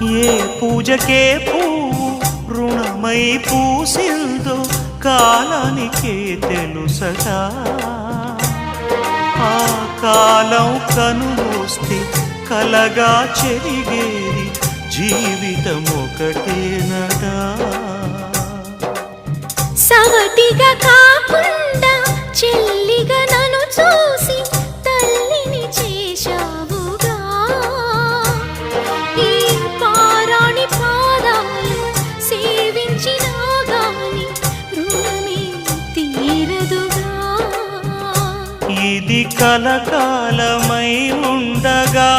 ఏ పూజకే పువ్వు రుణమై పూసిందో కాలానికే తెలుసట. ఆ కాలం కనుమూస్తే కలగా చెరిగేది జీవితం ఒకటేనట. సవతిగా కాకుండా చెల్లిగా నన్ను చూసి తల్లిని చేశావుగా. ఈ పారాణి పాదాలు సేవించినా గాని రుణమే తీరదుగా. ఇది కలకాలమై ఉండగా